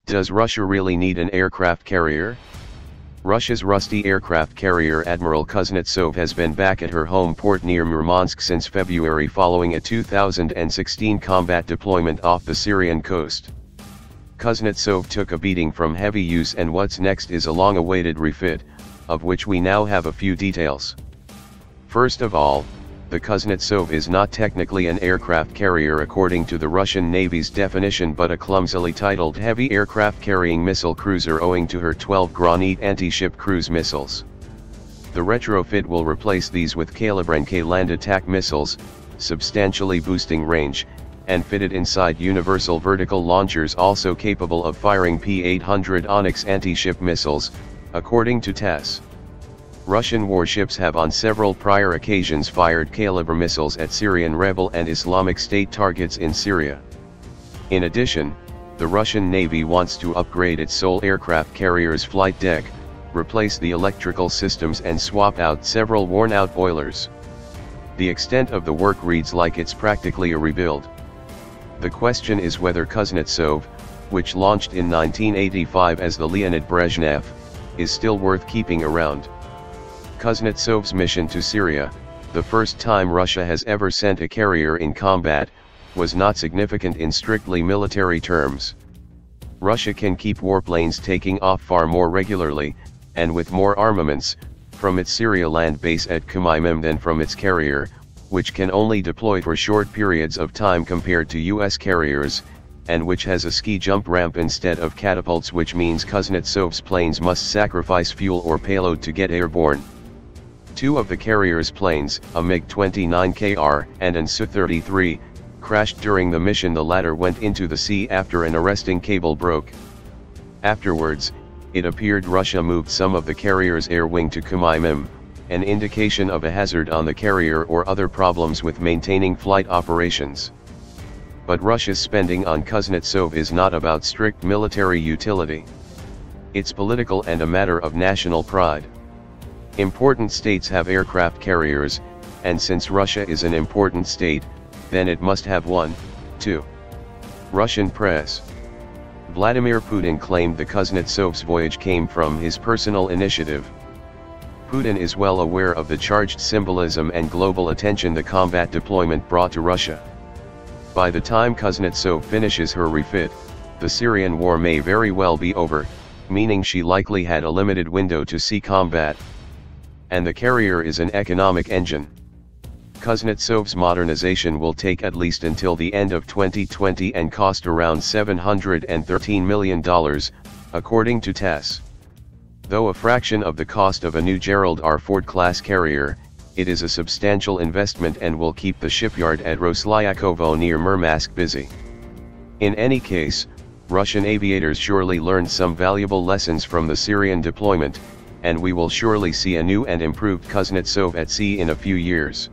Does Russia really need an aircraft carrier? Russia's rusty aircraft carrier Admiral Kuznetsov has been back at her home port near Murmansk since February following a 2016 combat deployment off the Syrian coast. Kuznetsov took a beating from heavy use, and what's next is a long-awaited refit, of which we now have a few details. First of all, the Kuznetsov is not technically an aircraft carrier according to the Russian Navy's definition, but a clumsily titled heavy aircraft carrying missile cruiser owing to her 12 Granit anti-ship cruise missiles. The retrofit will replace these with Kalibr-NK land attack missiles, substantially boosting range, and fitted inside universal vertical launchers also capable of firing P-800 Oniks anti-ship missiles, according to Tass. Russian warships have on several prior occasions fired Kalibr missiles at Syrian rebel and Islamic State targets in Syria. In addition, the Russian Navy wants to upgrade its sole aircraft carrier's flight deck, replace the electrical systems and swap out several worn-out boilers. The extent of the work reads like it's practically a rebuild. The question is whether Kuznetsov, which launched in 1985 as the Leonid Brezhnev, is still worth keeping around. Kuznetsov's mission to Syria, the first time Russia has ever sent a carrier in combat, was not significant in strictly military terms. Russia can keep warplanes taking off far more regularly, and with more armaments, from its Syria land base at Khmeimim than from its carrier, which can only deploy for short periods of time compared to US carriers, and which has a ski jump ramp instead of catapults, which means Kuznetsov's planes must sacrifice fuel or payload to get airborne. Two of the carrier's planes, a MiG-29KR and an Su-33, crashed during the mission. The latter went into the sea after an arresting cable broke. Afterwards, it appeared Russia moved some of the carrier's air wing to Khmeimim, an indication of a hazard on the carrier or other problems with maintaining flight operations. But Russia's spending on Kuznetsov is not about strict military utility. It's political and a matter of national pride. Important states have aircraft carriers, and since Russia is an important state, then it must have one, too. Russian press. Vladimir Putin claimed the Kuznetsov's voyage came from his personal initiative. Putin is well aware of the charged symbolism and global attention the combat deployment brought to Russia. By the time Kuznetsov finishes her refit, the Syrian war may very well be over, meaning she likely had a limited window to see combat. And the carrier is an economic engine. Kuznetsov's modernization will take at least until the end of 2020 and cost around $713 million, according to Tass. Though a fraction of the cost of a new Gerald R. Ford-class carrier, it is a substantial investment and will keep the shipyard at Roslyakovo near Murmansk busy. In any case, Russian aviators surely learned some valuable lessons from the Syrian deployment, and we will surely see a new and improved Kuznetsov at sea in a few years.